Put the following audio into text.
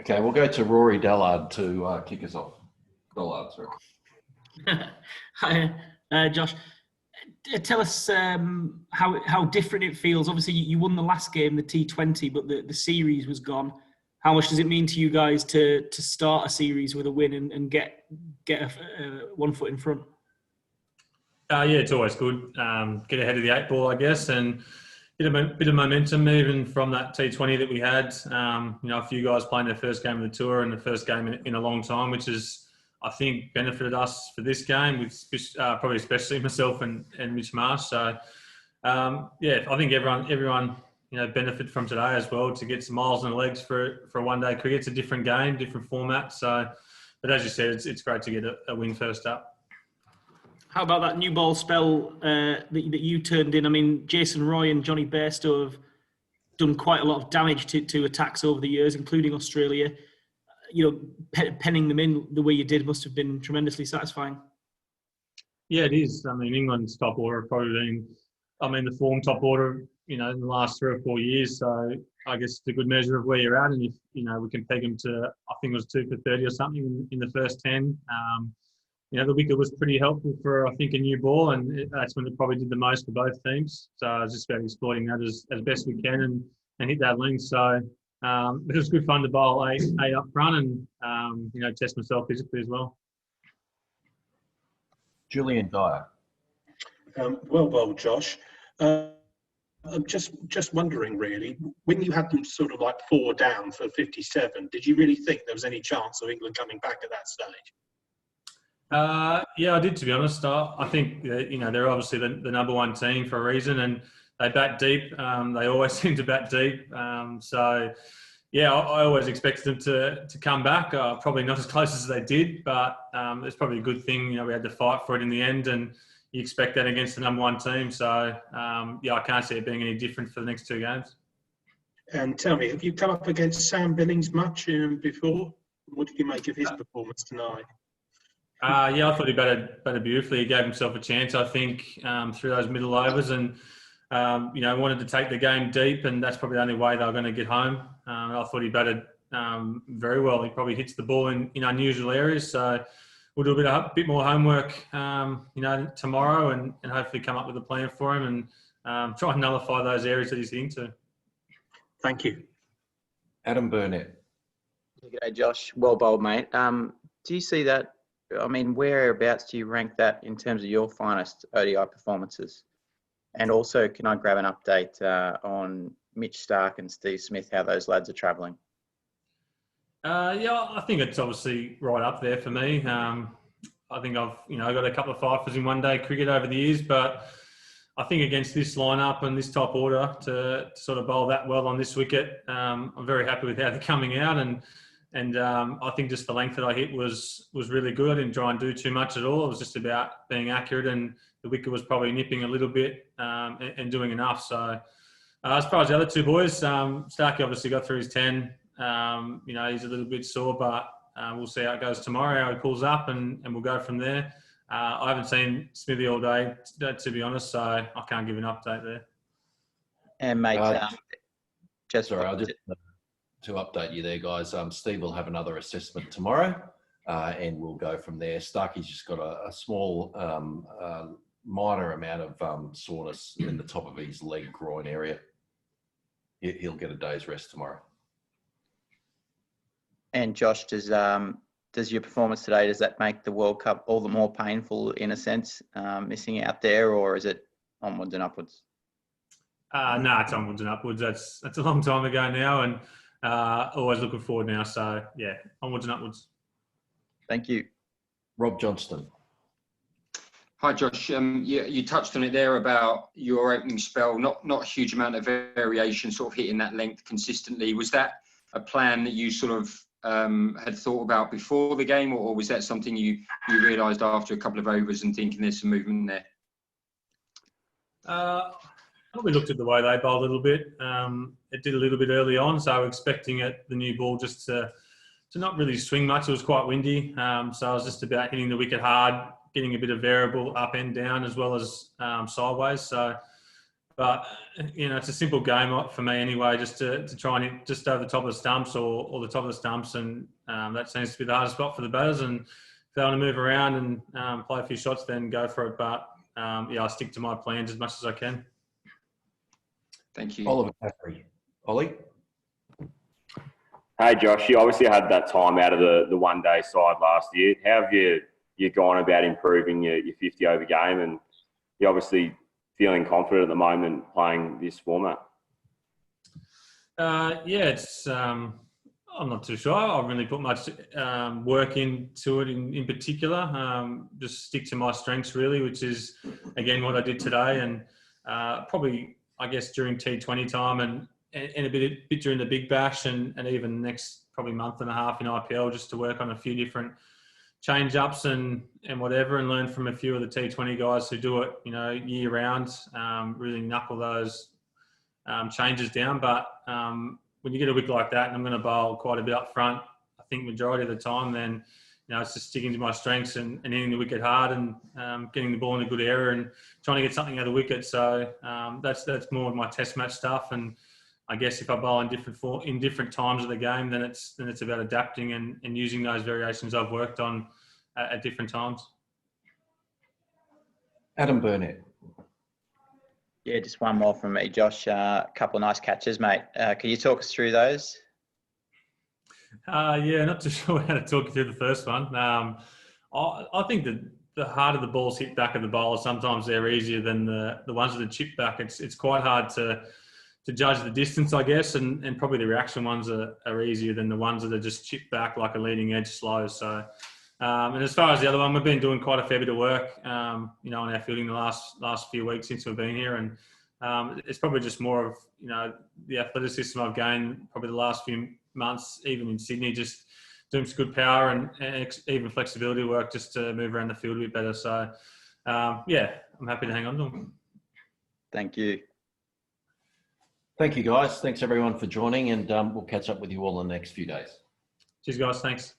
Okay, we'll go to Rory Dallard to kick us off. Dallard, sorry. Hi, Josh. Tell us how different it feels. Obviously, you won the last game, the T20, but the series was gone. How much does it mean to you guys to start a series with a win and get one foot in front? Yeah, it's always good. Get ahead of the eight ball, I guess, and get a bit of momentum even from that T20 that we had. A few guys playing their first game of the tour and the first game in a long time, which is, I think, benefited us for this game, with probably especially myself and Mitch Marsh. So, I think everyone benefit from today as well, to get some miles in the legs for a one-day cricket. It's a different game, different format. So, but as you said, it's great to get a win first up. How about that new ball spell that you turned in? I mean, Jason Roy and Johnny Bairstow have done quite a lot of damage to attacks over the years, including Australia. Penning them in the way you did must have been tremendously satisfying. Yeah, it is. I mean, England's top order have probably been, the form top order, in the last 3 or 4 years. So I guess it's a good measure of where you're at. And if, we can peg them to, I think it was 2 for 30 or something in the first 10. The wicket was pretty helpful for, I think, a new ball, and that's when it probably did the most for both teams. So I was just about exploiting that as best we can and hit that length. So it was good fun to bowl eight up front and, test myself physically as well. Julian Dyer. Well bowled, Josh. I'm just wondering, really, when you had them sort of like 4 down for 57, did you really think there was any chance of England coming back at that stage? I did, to be honest. I think they're obviously the number one team for a reason, and they bat deep. They always seem to bat deep. I always expected them to come back. Probably not as close as they did, but it's probably a good thing. We had to fight for it in the end, and you expect that against the number one team. So I can't see it being any different for the next 2 games. And tell me, have you come up against Sam Billings much before? What did you make of his performance tonight? I thought he batted beautifully. He gave himself a chance, I think, through those middle overs, and wanted to take the game deep, and that's probably the only way they were going to get home. I thought he batted very well. He probably hits the ball in unusual areas, so we'll do a bit more homework, tomorrow, and hopefully come up with a plan for him and try and nullify those areas that he's into. Thank you. Adam Burnett. G'day, Josh. Well bowled, mate. Do you see that? I mean, whereabouts do you rank that in terms of your finest ODI performances? And also, can I grab an update on Mitch Starc and Steve Smith, how those lads are travelling? I think it's obviously right up there for me. I think I've got a couple of fifers in one-day cricket over the years, but I think against this lineup and this top order to sort of bowl that well on this wicket, I'm very happy with how they're coming out, and I think just the length that I hit was really good. I didn't try and do too much at all. It was just about being accurate, and the wicket was probably nipping a little bit and doing enough. So as far as the other two boys, Starkey obviously got through his 10. He's a little bit sore, but we'll see how it goes tomorrow, how he pulls up, and we'll go from there. I haven't seen Smithy all day, to be honest, so I can't give an update there. And mate, to update you there, guys, Steve will have another assessment tomorrow, and we'll go from there. Starkey's just got a small, minor amount of soreness in the top of his leg groin area. He'll get a day's rest tomorrow. And Josh, does your performance today, does that make the World Cup all the more painful in a sense, missing out there, or is it onwards and upwards? No, it's onwards and upwards. That's a long time ago now, and always looking forward now. So yeah, onwards and upwards. Thank you. Rob Johnston. Hi, Josh. You touched on it there about your opening spell. Not a huge amount of variation, sort of hitting that length consistently. Was that a plan that you sort of had thought about before the game, or was that something you realised after a couple of overs and thinking there's some movement there? We looked at the way they bowled a little bit. It did a little bit early on, so I was expecting the new ball just to not really swing much. It was quite windy, so I was just about hitting the wicket hard, getting a bit of variable up and down as well as sideways. So But, it's a simple game for me anyway, just to try and hit just over the top of the stumps or the top of the stumps. And that seems to be the hardest spot for the batters. And if they want to move around and play a few shots, then go for it. But, I stick to my plans as much as I can. Thank you. Oliver Caffrey. Ollie? Hey, Josh, you obviously had that time out of the one-day side last year. How have you gone about improving your 50-over game? And you're obviously feeling confident at the moment playing this format? I'm not too sure. I haven't really put much work into it in particular. Just stick to my strengths really, which is, again, what I did today. And probably, I guess, during T20 time and a bit during the Big Bash and even next probably month and a half in IPL, just to work on a few different change-ups and whatever, and learn from a few of the T20 guys who do it, year round, really knuckle those changes down. But when you get a wicket like that, and I'm going to bowl quite a bit up front, I think majority of the time, then it's just sticking to my strengths and hitting the wicket hard and getting the ball in a good area and trying to get something out of the wicket. So that's more of my test match stuff. And I guess if I bowl in different times of the game, then it's about adapting and using those variations I've worked on at different times. Adam Burnett. Yeah, just one more from me, Josh. A couple of nice catches, mate. Can you talk us through those? Not too sure how to talk you through the first one. I think that the harder the balls hit back of the bowler, sometimes they're easier than the ones that are chipped back. It's quite hard to judge the distance, I guess, and probably the reaction ones are easier than the ones that are just chipped back like a leading edge slow. So, and as far as the other one, we've been doing quite a fair bit of work, on our fielding the last few weeks since we've been here, and it's probably just more of the athleticism I've gained probably the last few months, even in Sydney, just doing some good power and even flexibility work just to move around the field a bit better. So, I'm happy to hang on to them. Thank you. Thank you, guys. Thanks, everyone, for joining, and we'll catch up with you all in the next few days. Cheers, guys. Thanks.